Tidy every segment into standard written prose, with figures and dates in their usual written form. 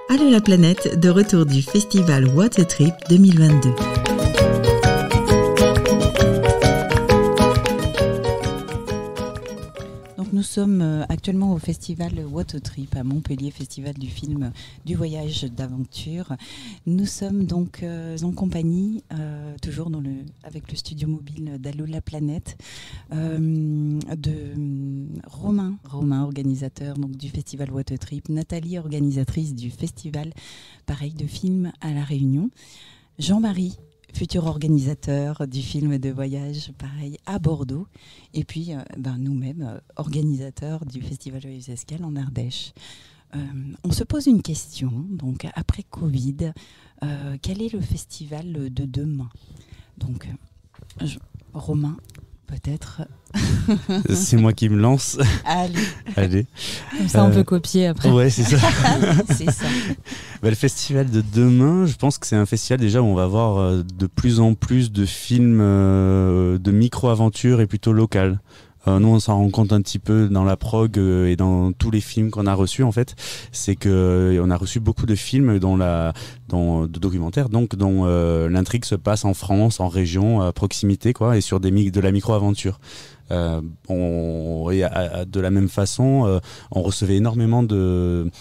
Allô la planète, de retour du festival What a Trip 2022. Donc nous sommes actuellement au festival What a Trip à Montpellier, festival du film du voyage d'aventure. Nous sommes donc en compagnie, toujours avec le studio mobile d'Allô la planète, de Romain, organisateur donc, du festival What a Trip, Nathalie, organisatrice du festival, pareil, de films à La Réunion, Jean-Marie, futur organisateur du film de voyage, pareil, à Bordeaux. Et puis, nous-mêmes, organisateurs du Festival Joyeuse Escale en Ardèche. On se pose une question, donc après Covid, quel est le festival de demain ? Donc, Romain, peut-être. C'est moi qui me lance. Allez. Comme ça, on peut copier après. Ouais, c'est ça. C'est ça. Le festival de demain, je pense que c'est un festival déjà où on va voir de plus en plus de films de micro-aventures et plutôt locales. Nous, on s'en rend compte un petit peu dans la prog et dans tous les films qu'on a reçus, en fait. C'est que on a reçu beaucoup de films de documentaires, donc dont l'intrigue se passe en France, en région, à proximité, quoi, et sur de la micro-aventure. De la même façon, on recevait énormément de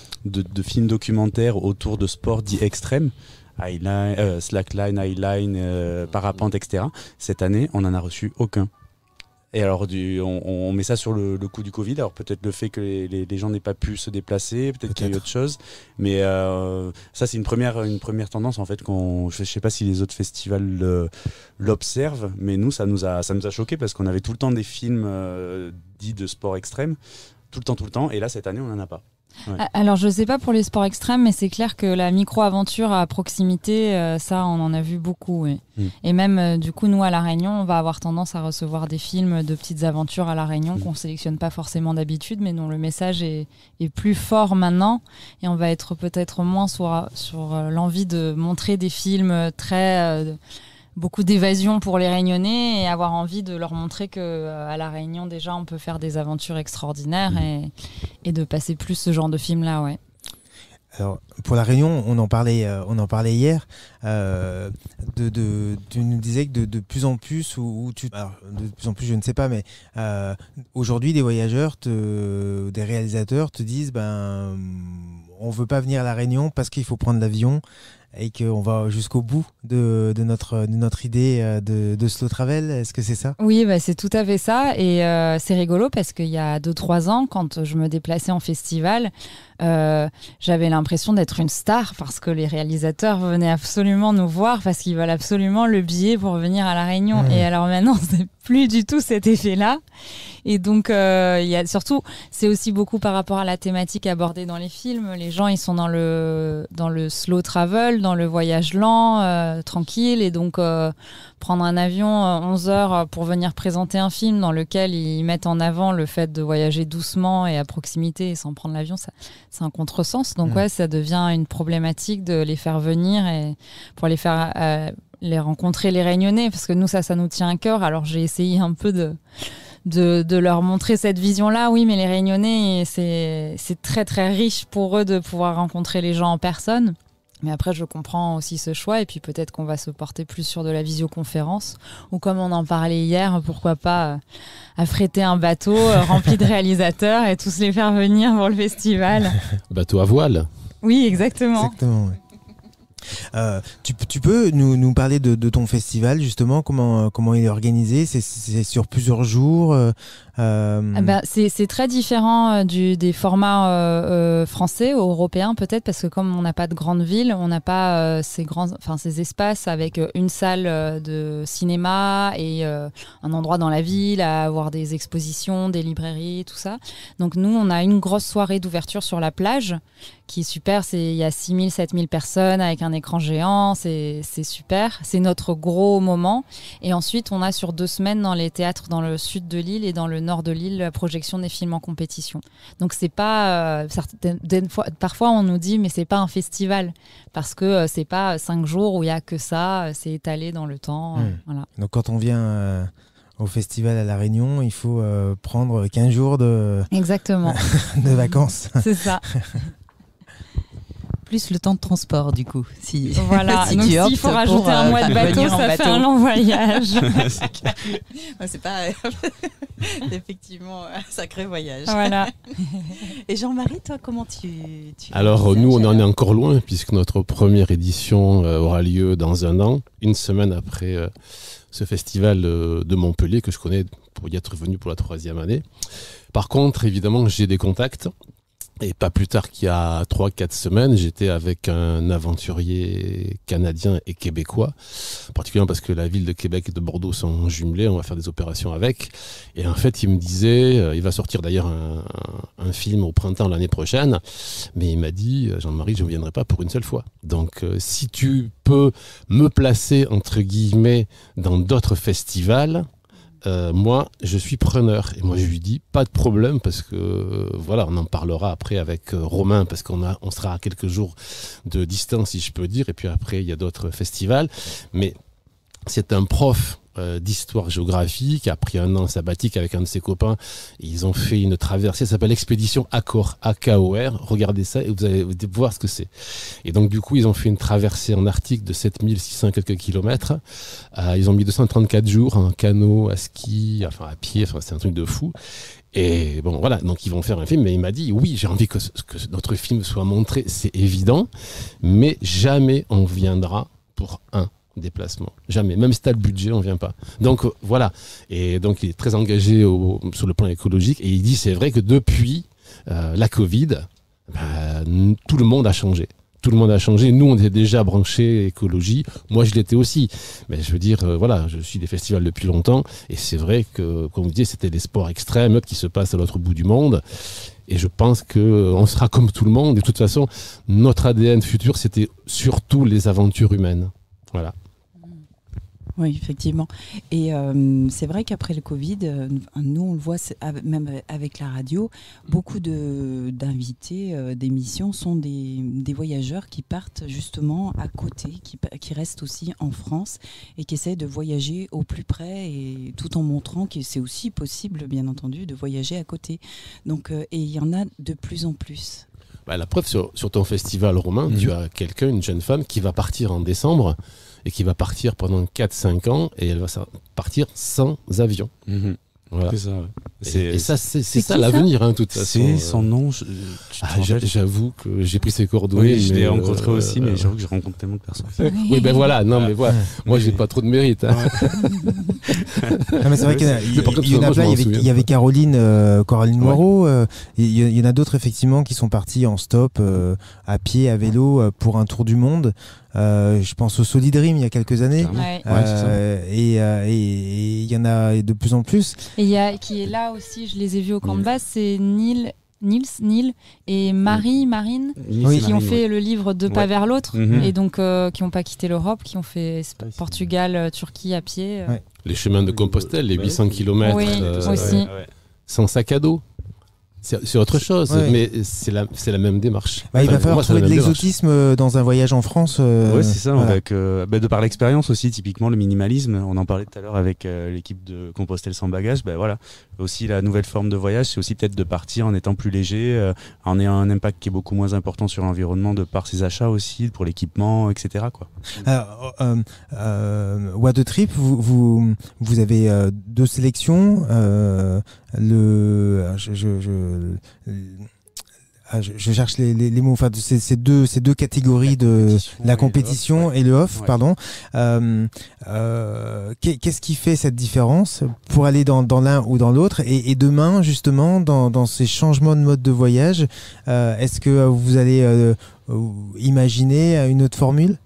films documentaires autour de sports dits extrêmes. Slackline, highline, parapente, etc. Cette année, on n'en a reçu aucun. Et alors, on met ça sur le coup du Covid. Alors, peut-être le fait que les gens n'aient pas pu se déplacer, peut-être qu'il y a eu autre chose. Mais ça, c'est une première tendance, en fait. Je ne sais pas si les autres festivals l'observent, mais nous, ça nous a choqués parce qu'on avait tout le temps des films dits de sport extrême. Tout le temps. Et là, cette année, on n'en a pas. Ouais. Alors, je ne sais pas pour les sports extrêmes, mais c'est clair que la micro-aventure à proximité, ça, on en a vu beaucoup. Oui. Et même, du coup, nous, à La Réunion, on va avoir tendance à recevoir des films de petites aventures à La Réunion qu'on ne sélectionne pas forcément d'habitude, mais dont le message est plus fort maintenant. Et on va être peut-être moins sur l'envie de montrer des films très... beaucoup d'évasion pour les Réunionnais et avoir envie de leur montrer qu'à La Réunion, déjà, on peut faire des aventures extraordinaires et de passer plus ce genre de film-là, ouais. Alors, pour La Réunion, on en parlait hier. Tu nous disais que de plus en plus, alors, de plus en plus, je ne sais pas, mais aujourd'hui, des voyageurs, des réalisateurs te disent, on veut pas venir à La Réunion parce qu'il faut prendre l'avion et qu'on va jusqu'au bout de notre idée de slow travel. Est-ce que c'est ça ? Oui, c'est tout à fait ça. Et c'est rigolo parce qu'il y a 2-3 ans, quand je me déplaçais en festival, j'avais l'impression d'être une star parce que les réalisateurs venaient absolument nous voir parce qu'ils veulent absolument le billet pour venir à La Réunion. Et alors maintenant, c'est plus du tout cet effet-là. Et donc, surtout, c'est aussi beaucoup par rapport à la thématique abordée dans les films. Les gens, ils sont dans le slow travel, dans le voyage lent, tranquille. Et donc, prendre un avion 11 heures pour venir présenter un film dans lequel ils mettent en avant le fait de voyager doucement et à proximité et sans prendre l'avion, c'est un contresens. Donc, ça devient une problématique de les faire venir et pour les faire les rencontrer, les Réunionnais. Parce que nous, ça nous tient à cœur. Alors, j'ai essayé un peu de leur montrer cette vision-là. Oui, mais les Réunionnais, c'est très, très riche pour eux de pouvoir rencontrer les gens en personne. Mais après, je comprends aussi ce choix. Et puis, peut-être qu'on va se porter plus sur de la visioconférence. Ou comme on en parlait hier, pourquoi pas affréter un bateau rempli de réalisateurs et tous les faire venir pour le festival. Bateau à voile. Oui, exactement. Exactement, oui. Tu peux nous parler de ton festival, justement, comment il est organisé ? C'est sur plusieurs jours c'est très différent des formats français ou européens peut-être parce que comme on n'a pas de grandes villes, on n'a pas ces espaces avec une salle de cinéma et un endroit dans la ville à avoir des expositions, des librairies, tout ça. Donc nous, on a une grosse soirée d'ouverture sur la plage qui est super. Il y a 6 000, 7 000 personnes avec un écran géant. C'est super. C'est notre gros moment. Et ensuite, on a sur 2 semaines dans les théâtres dans le sud de l'île et dans le nord de l'île la projection des films en compétition. Donc, c'est pas... parfois, on nous dit, mais c'est pas un festival. Parce que c'est pas 5 jours où il y a que ça. C'est étalé dans le temps. Voilà. Donc, quand on vient... au festival à La Réunion, il faut prendre 15 jours de... Exactement. de vacances. C'est ça. plus le temps de transport, du coup. Voilà, si donc tu optes s'il faut pour, rajouter un mois de bateau, venir en ça fait bateau. un long voyage. C'est pas effectivement un sacré voyage. Voilà. Et Jean-Marie, toi, comment tu Alors envisages, nous, on en est alors encore loin puisque notre première édition aura lieu dans un an, une semaine après ce festival de Montpellier que je connais pour y être venu pour la 3e année. Par contre, évidemment, j'ai des contacts. Et pas plus tard qu'il y a 3-4 semaines, j'étais avec un aventurier canadien et québécois, particulièrement parce que la ville de Québec et de Bordeaux sont jumelées, on va faire des opérations avec. Et en fait, il me disait, il va sortir d'ailleurs un film au printemps l'année prochaine, mais il m'a dit, Jean-Marie, je ne viendrai pas pour une seule fois. Donc, si tu peux me placer, entre guillemets, dans d'autres festivals, moi, je suis preneur. Et moi, je lui dis, pas de problème, parce que, voilà, on en parlera après avec Romain, parce on sera à quelques jours de distance, si je peux dire, et puis après, il y a d'autres festivals. Mais c'est un prof d'histoire-géographie qui a pris un an sabbatique avec un de ses copains. Et ils ont fait une traversée, ça s'appelle l'expédition Accor, A-K-O-R. Regardez ça et vous allez voir ce que c'est. Et donc, du coup, ils ont fait une traversée en Arctique de 7600 quelques kilomètres. Ils ont mis 234 jours en canot, à ski, enfin à pied, enfin, c'est un truc de fou. Et bon, voilà, donc ils vont faire un film, mais il m'a dit, oui, j'ai envie que notre film soit montré, c'est évident, mais jamais on viendra pour un déplacement. Jamais. Même si tu as le budget, on ne vient pas. Donc, voilà. Et donc, il est très engagé sur le plan écologique, et il dit, c'est vrai que depuis la Covid, tout le monde a changé. Tout le monde a changé. Nous, on était déjà branchés écologie. Moi, je l'étais aussi. Mais je veux dire, voilà, je suis des festivals depuis longtemps. Et c'est vrai que, comme vous disiez, c'était des sports extrêmes qui se passent à l'autre bout du monde. Et je pense qu'on sera comme tout le monde. Et de toute façon, notre ADN futur, c'était surtout les aventures humaines. Voilà. Oui, effectivement. Et c'est vrai qu'après le Covid, nous, on le voit même avec la radio, beaucoup d'invités d'émissions sont des voyageurs qui partent justement à côté, qui restent aussi en France et qui essaient de voyager au plus près, et tout en montrant que c'est aussi possible, bien entendu, de voyager à côté. Donc, et il y en a de plus en plus. La preuve, sur ton festival, Romain, tu as quelqu'un, une jeune femme, qui va partir en décembre et qui va partir pendant 4-5 ans, et elle va partir sans avion. Voilà. C'est ça, ouais. Et ça, c'est ça l'avenir, hein, toute façon. C'est son nom. J'avoue que j'ai pris ses coordonnées. Oui, je l'ai rencontré aussi, mais j'avoue que je rencontre tellement de personnes. Oui, ben voilà, non, mais voilà. Moi, j'ai pas trop de mérite. Hein. Non, mais c'est vrai qu'il y en a plein. Il y avait Caroline Moreau. Il y en a d'autres, effectivement, qui sont partis en stop, à pied, à vélo, pour un tour du monde. Je pense au Solid Dream il y a quelques années. Et il y en a de plus en plus. Et il y a qui est là aussi, je les ai vus au camp de base, c'est Nils et Marine qui ont fait le livre Deux pas vers l'autre, et donc qui n'ont pas quitté l'Europe, qui ont fait Portugal, Turquie à pied. Les chemins de Compostelle, les 800 km aussi. Sans sac à dos. C'est autre chose, mais c'est la même démarche. Il va falloir trouver de l'exotisme dans un voyage en France. Oui, c'est ça. Voilà. Avec, de par l'expérience aussi, typiquement le minimalisme. On en parlait tout à l'heure avec l'équipe de Compostelle sans bagages. Voilà. Aussi, la nouvelle forme de voyage, c'est aussi peut-être de partir en étant plus léger, en ayant un impact qui est beaucoup moins important sur l'environnement de par ses achats aussi, pour l'équipement, etc. Quoi. What a Trip, vous avez deux sélections. Je cherche les mots. Enfin, ces deux catégories de la compétition et le off, pardon. Qu'est-ce qui fait cette différence pour aller dans l'un ou dans l'autre, et demain, justement, dans ces changements de mode de voyage, est-ce que vous allez imaginer une autre formule?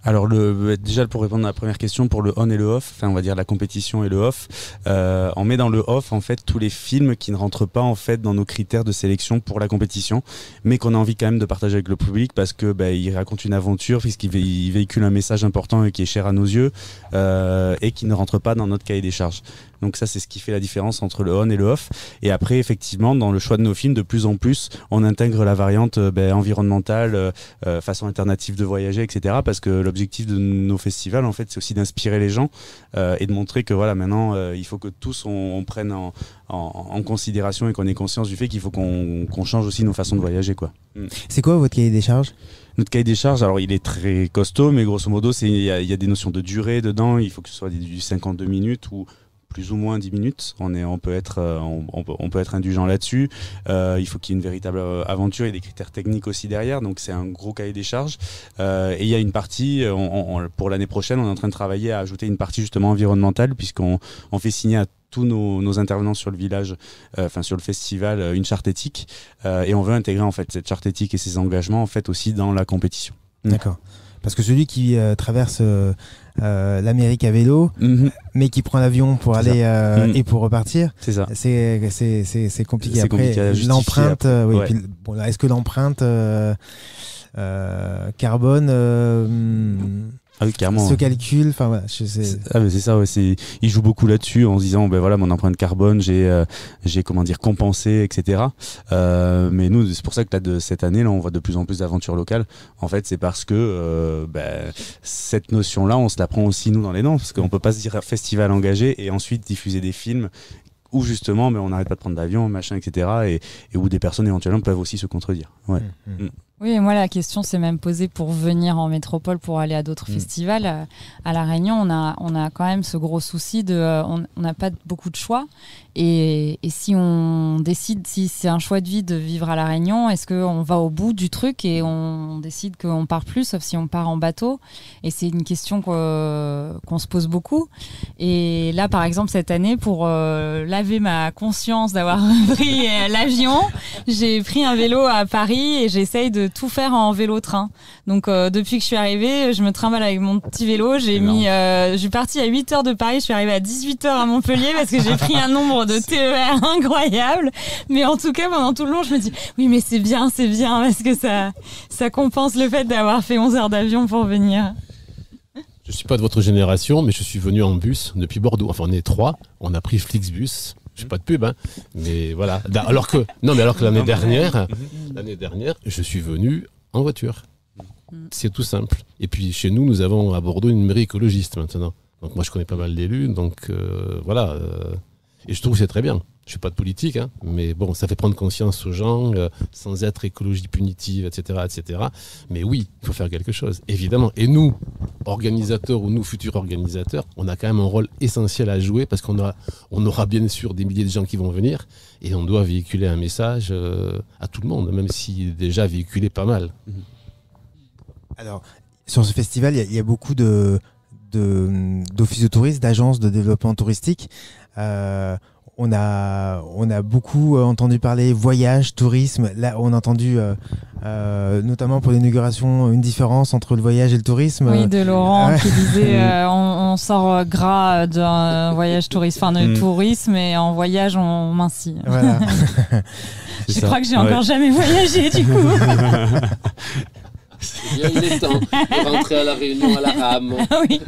Alors déjà, pour répondre à la première question, pour le on et le off, enfin on va dire la compétition et le off, on met dans le off en fait tous les films qui ne rentrent pas en fait dans nos critères de sélection pour la compétition, mais qu'on a envie quand même de partager avec le public parce que il raconte une aventure, puisqu'il véhicule un message important et qui est cher à nos yeux, et qui ne rentre pas dans notre cahier des charges. Donc ça, c'est ce qui fait la différence entre le on et le off. Et après, effectivement, dans le choix de nos films, de plus en plus, on intègre la variante environnementale, façon alternative de voyager, etc. Parce que l'objectif de nos festivals, en fait, c'est aussi d'inspirer les gens et de montrer que voilà, maintenant, il faut que tous on prenne en considération et qu'on ait conscience du fait qu'il faut qu'on change aussi nos façons de voyager, quoi. C'est quoi votre cahier des charges ? Notre cahier des charges, alors il est très costaud, mais grosso modo, il y a des notions de durée dedans. Il faut que ce soit du 52 minutes ou plus ou moins 10 minutes. On peut être indulgent là-dessus. Il faut qu'il y ait une véritable aventure et des critères techniques aussi derrière. Donc c'est un gros cahier des charges. Et il y a une partie, pour l'année prochaine, on est en train de travailler à ajouter une partie justement environnementale, puisqu'on fait signer à tous nos intervenants sur le village, sur le festival, une charte éthique. Et on veut intégrer en fait cette charte éthique et ces engagements en fait aussi dans la compétition. D'accord. Parce que celui qui traverse l'Amérique à vélo, mais qui prend l'avion pour aller et pour repartir, c'est ça. C'est compliqué. C'est Après, compliqué à justifier. L'empreinte, après. oui. Ouais. Puis, bon, est-ce que l'empreinte carbone Ah oui, clairement. se calcule, enfin voilà, c'est ça, ouais, il joue beaucoup là-dessus en se disant ben voilà, mon empreinte carbone, j'ai compensé, etc. Mais nous, c'est pour ça que là, cette année là, on voit de plus en plus d'aventures locales. En fait, c'est parce que cette notion-là, on se la prend aussi nous dans les dents, parce qu'on peut pas se dire festival engagé et ensuite diffuser des films où justement on n'arrête pas de prendre d'avion, machin, etc. et où des personnes éventuellement peuvent aussi se contredire. Ouais. Oui, et moi la question s'est même posée pour venir en métropole, pour aller à d'autres festivals. À La Réunion, on a quand même ce gros souci on n'a pas beaucoup de choix. Et si on décide, si c'est un choix de vie de vivre à La Réunion, est-ce qu'on va au bout du truc et on décide qu'on part plus, sauf si on part en bateau? Et c'est une question qu'on se pose beaucoup. Et là, par exemple, cette année, pour laver ma conscience d'avoir pris l'avion, j'ai pris un vélo à Paris et j'essaye de tout faire en vélo-train. Donc depuis que je suis arrivée, je me trimballe avec mon petit vélo. Je suis partie à 8h de Paris, je suis arrivée à 18h à Montpellier parce que j'ai pris un nombre de TER incroyable. Mais en tout cas, pendant tout le long, je me dis oui, mais c'est bien parce que ça compense le fait d'avoir fait 11 heures d'avion pour venir. Je suis pas de votre génération, mais je suis venu en bus depuis Bordeaux. Enfin, on est 3. On a pris Flixbus. Je suis pas de pub, hein. Mais voilà. Alors que l'année dernière, je suis venu en voiture. C'est tout simple. Et puis chez nous avons à Bordeaux une mairie écologiste maintenant. Donc moi, je connais pas mal d'élus. Donc voilà. Et je trouve que c'est très bien. Je suis pas de politique, hein, mais bon, ça fait prendre conscience aux gens, sans être écologie punitive, etc., etc. Mais oui, il faut faire quelque chose, évidemment. Et nous, organisateurs ou nous, futurs organisateurs, on a quand même un rôle essentiel à jouer parce qu'on aura bien sûr des milliers de gens qui vont venir et on doit véhiculer un message à tout le monde, même s'il est déjà véhiculé pas mal. Alors, sur ce festival, il y a beaucoup d'offices de tourisme, d'agences de développement touristique. On a beaucoup entendu parler voyage, tourisme. Là, on a entendu notamment pour l'inauguration une différence entre le voyage et le tourisme. Oui, de Laurent qui disait on sort gras d'un voyage tourisme, enfin de tourisme, et en voyage on mincit. Voilà. Je crois que j'ai encore jamais voyagé du coup. Bien, il est temps de rentrer à La Réunion à la rame. Oui.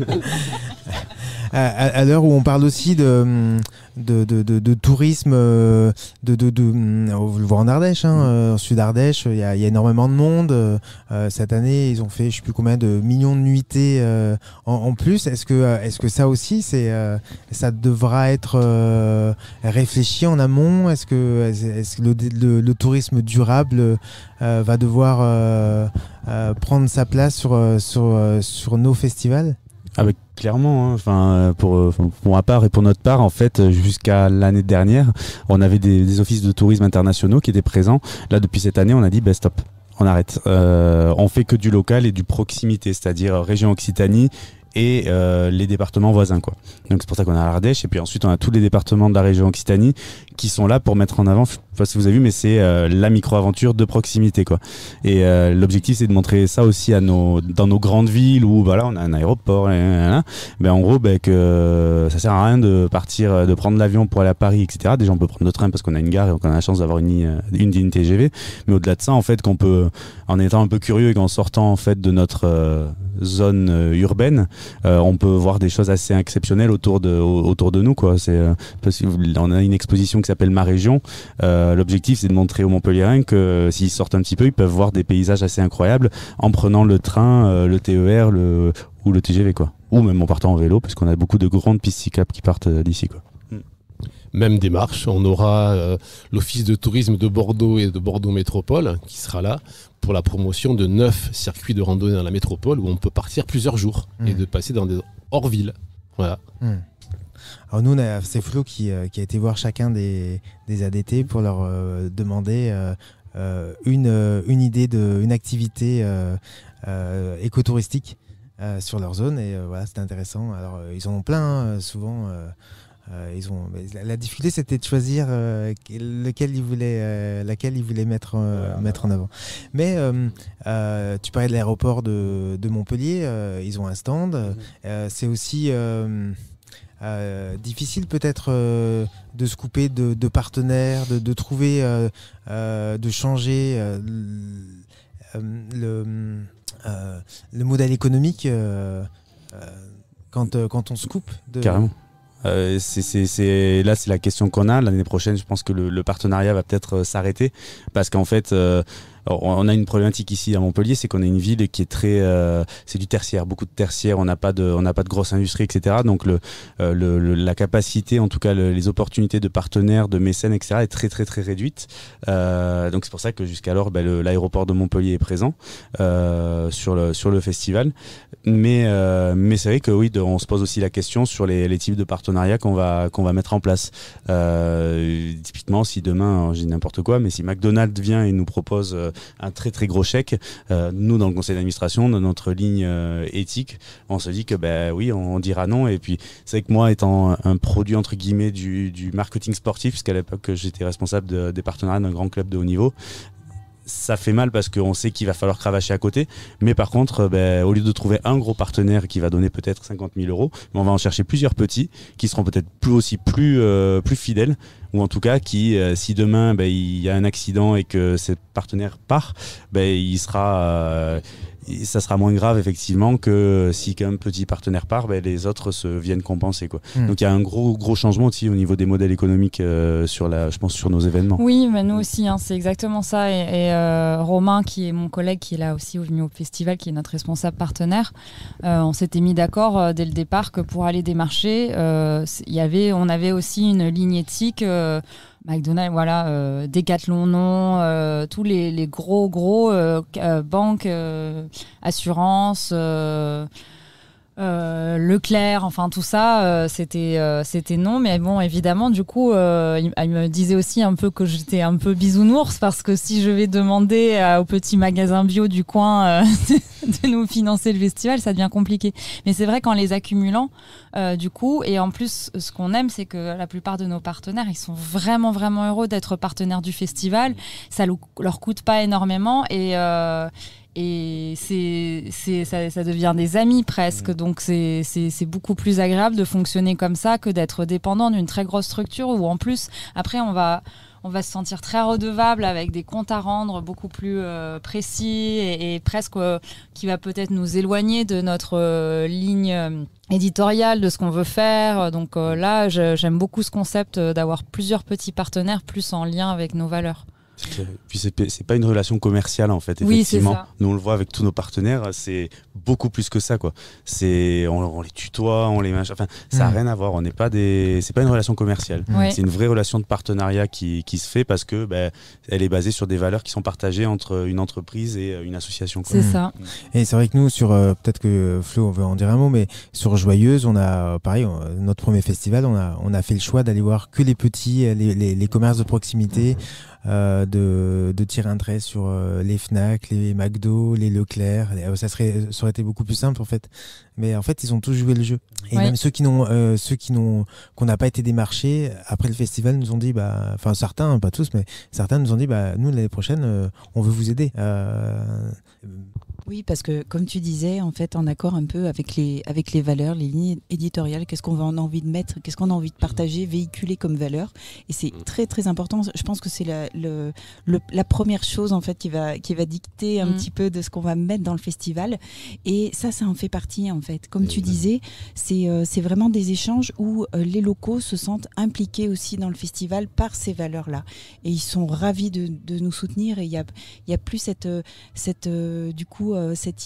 À l'heure où on parle aussi de tourisme, on le voit en Ardèche, en sud Ardèche, il y a énormément de monde. Cette année, ils ont fait je sais plus combien de millions de nuitées en plus. Est-ce que ça aussi, ça devra être réfléchi en amont? Est-ce que le tourisme durable va devoir prendre sa place sur nos festivals? Avec clairement, pour ma part et pour notre part, en fait, jusqu'à l'année dernière, on avait des offices de tourisme internationaux qui étaient présents. Là, depuis cette année, on a dit stop, on arrête. On fait que du local et du proximité, c'est-à-dire région Occitanie et les départements voisins, quoi. Donc c'est pour ça qu'on a l'Ardèche et puis ensuite on a tous les départements de la région Occitanie qui sont là pour mettre en avant, je sais pas si vous avez vu, mais c'est la micro-aventure de proximité, quoi. Et l'objectif c'est de montrer ça aussi dans nos grandes villes où voilà, on a un aéroport, mais en gros que ça sert à rien de partir, de prendre l'avion pour aller à Paris, etc. Déjà on peut prendre le train parce qu'on a une gare et qu'on a la chance d'avoir une TGV, mais au-delà de ça en fait qu'on peut, en étant un peu curieux et qu'en sortant en fait de notre zone urbaine, on peut voir des choses assez exceptionnelles autour de nous, quoi. On a une exposition qui s'appelle Ma Région. L'objectif, c'est de montrer aux Montpelliérains que s'ils sortent un petit peu, ils peuvent voir des paysages assez incroyables en prenant le train, le TER, ou le TGV, quoi. Ou même en partant en vélo, parce qu'on a beaucoup de grandes pistes cyclables qui partent d'ici, quoi. Même démarche, on aura l'Office de tourisme de Bordeaux et de Bordeaux Métropole qui sera là pour la promotion de 9 circuits de randonnée dans la métropole où on peut partir plusieurs jours et de passer dans des hors-villes. Voilà. Alors nous, c'est Flo qui a été voir chacun des ADT pour leur demander une idée d'une activité écotouristique sur leur zone, et voilà, c'était intéressant. Alors ils en ont plein, souvent. La difficulté, c'était de choisir laquelle ils voulaient mettre en avant. Mais tu parlais de l'aéroport de Montpellier, ils ont un stand. C'est aussi difficile peut-être de se couper de partenaires, de trouver, de changer le modèle économique quand on se coupe de... Carrément. Là, c'est la question qu'on a. L'année prochaine, je pense que le partenariat va peut-être s'arrêter, parce qu'en fait, on a une problématique ici à Montpellier, c'est qu'on a une ville qui est très, c'est du tertiaire, beaucoup de tertiaire. On n'a pas de grosse industrie, etc. Donc la capacité, en tout cas les opportunités de partenaires, de mécènes, etc. est très très très réduite. Donc c'est pour ça que jusqu'alors, l'aéroport de Montpellier est présent sur le festival. Mais c'est vrai que oui, on se pose aussi la question sur les types de partenariats qu'on va mettre en place. Typiquement, si demain, je dis n'importe quoi, mais si McDonald's vient et nous propose un très très gros chèque, nous dans le conseil d'administration, dans notre ligne éthique, on se dit que oui, on dira non. Et puis c'est vrai que moi, étant un produit entre guillemets du marketing sportif, puisqu'à l'époque j'étais responsable des partenariats d'un grand club de haut niveau, ça fait mal parce qu'on sait qu'il va falloir cravacher à côté. Mais par contre, au lieu de trouver un gros partenaire qui va donner peut-être 50 000 €, on va en chercher plusieurs petits qui seront peut-être plus fidèles, ou en tout cas qui, si demain il y a un accident et que ce partenaire part, ça sera moins grave effectivement que si qu'un petit partenaire part, les autres viennent compenser, quoi. Donc il y a un gros changement aussi au niveau des modèles économiques je pense sur nos événements. Oui, mais nous aussi, c'est exactement ça. Et Romain, qui est mon collègue, qui est là aussi venu au festival, qui est notre responsable partenaire, on s'était mis d'accord dès le départ que pour aller démarcher, on avait aussi une ligne éthique. McDonald's, voilà, Decathlon, non, tous les gros banques, assurances, Leclerc, enfin tout ça, c'était non. Mais bon, évidemment, du coup, il me disait aussi un peu que j'étais un peu bisounours, parce que si je vais demander au petit magasin bio du coin de nous financer le festival, ça devient compliqué. Mais c'est vrai qu'en les accumulant, du coup, et en plus, ce qu'on aime, c'est que la plupart de nos partenaires, ils sont vraiment, vraiment heureux d'être partenaires du festival. Ça leur coûte pas énormément, et ça devient des amis presque. Donc c'est beaucoup plus agréable de fonctionner comme ça que d'être dépendant d'une très grosse structure où en plus, après, on va se sentir très redevable avec des comptes à rendre beaucoup plus précis et presque qui va peut-être nous éloigner de notre ligne éditoriale, de ce qu'on veut faire. Donc là, j'aime beaucoup ce concept d'avoir plusieurs petits partenaires plus en lien avec nos valeurs. Puis c'est pas une relation commerciale en fait, effectivement. Oui, nous on le voit avec tous nos partenaires, c'est beaucoup plus que ça, quoi. On les tutoie, on les machin, enfin ça n'a rien à voir. C'est pas une relation commerciale. C'est une vraie relation de partenariat qui se fait parce que elle est basée sur des valeurs qui sont partagées entre une entreprise et une association, quoi. C'est ça. Et c'est vrai que nous peut-être que Flo veut en dire un mot, mais sur Joyeuse, on a pareil, notre premier festival, on a fait le choix d'aller voir que les petits, les commerces de proximité. De tirer un trait sur les Fnac, les McDo, les Leclerc. Ça aurait été beaucoup plus simple en fait. Mais en fait, ils ont tous joué le jeu. Et même ceux qu'on n'a pas été démarchés après le festival nous ont dit, enfin certains, pas tous, mais certains nous ont dit, nous l'année prochaine, on veut vous aider. Oui, parce que comme tu disais, en fait, en accord un peu avec les valeurs, les lignes éditoriales, qu'est-ce qu'on a envie de mettre, qu'est-ce qu'on a envie de partager, véhiculer comme valeur. Et c'est très très important. Je pense que c'est la première chose en fait qui va dicter un petit peu de ce qu'on va mettre dans le festival. Et ça en fait partie en fait. Comme tu disais, c'est vraiment des échanges où les locaux se sentent impliqués aussi dans le festival par ces valeurs-là. Et ils sont ravis de nous soutenir. Et il y a plus cette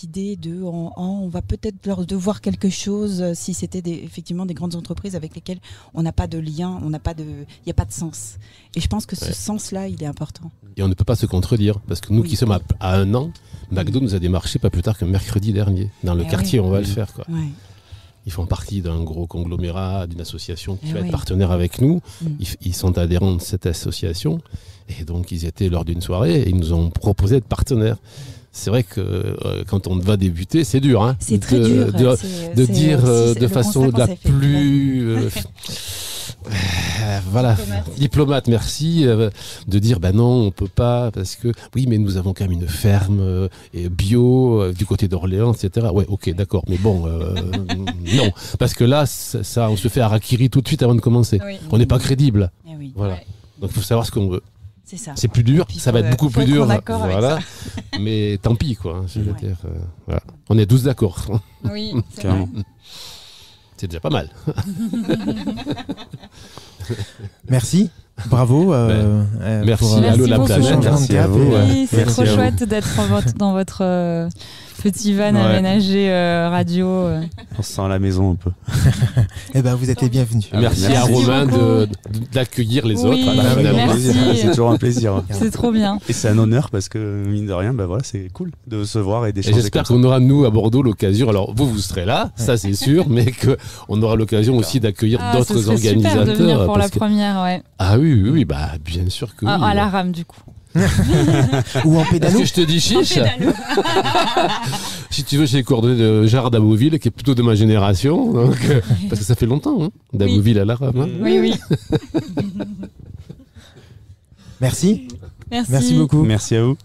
idée de on va peut-être leur devoir quelque chose si c'était effectivement des grandes entreprises avec lesquelles on n'a pas de lien, il n'y a pas de sens. Et je pense que ce sens-là, il est important. Et on ne peut pas se contredire, parce que nous qui sommes à 1 an, McDo nous a démarché pas plus tard que mercredi dernier. Dans le quartier, on va le faire, quoi. Ouais. Ils font partie d'un gros conglomérat, d'une association qui va être partenaire avec nous. Ils sont adhérents de cette association. Et donc, ils étaient lors d'une soirée et ils nous ont proposé d'être partenaires. C'est vrai que quand on va débuter, c'est dur. Hein, c'est très dur. De dire de façon la plus... voilà, diplomate, merci, de dire non, on peut pas, parce que oui, mais nous avons quand même une ferme bio du côté d'Orléans, etc. Ouais, ok, d'accord, mais bon, non, parce que là, ça, on se fait harakiri tout de suite avant de commencer. Oui. On n'est pas crédible. Voilà. Donc il faut savoir ce qu'on veut. C'est ça. C'est plus dur, ça va être beaucoup plus dur. Voilà. Mais tant pis, quoi. Je veux dire, voilà. On est tous d'accord. Oui, c'est vrai. C'est déjà pas mal. Merci. Bravo. Merci. Allô la planète. Merci à vous. Oui, c'est trop chouette d'être dans votre petit van aménagé radio. On se sent à la maison un peu. Eh ben, vous êtes les bienvenus. Merci à Romain d'accueillir les autres. C'est toujours un plaisir. C'est trop bien. Et c'est un honneur parce que mine de rien, voilà, c'est cool de se voir et d'échanger. J'espère qu'on aura nous à Bordeaux l'occasion. Alors vous serez là, ça c'est sûr, mais qu'on aura l'occasion aussi d'accueillir d'autres organisateurs. Super de venir pour la première, ouais. Ah oui, bah bien sûr que. À la rame du coup. Ou en pédalo. Est-ce que je te dis chiche? Si tu veux, j'ai les coordonnées de Gérard Dabouville, qui est plutôt de ma génération, donc, parce que ça fait longtemps, hein, Dabouville à la rame. Hein. Oui. Merci beaucoup. Merci à vous.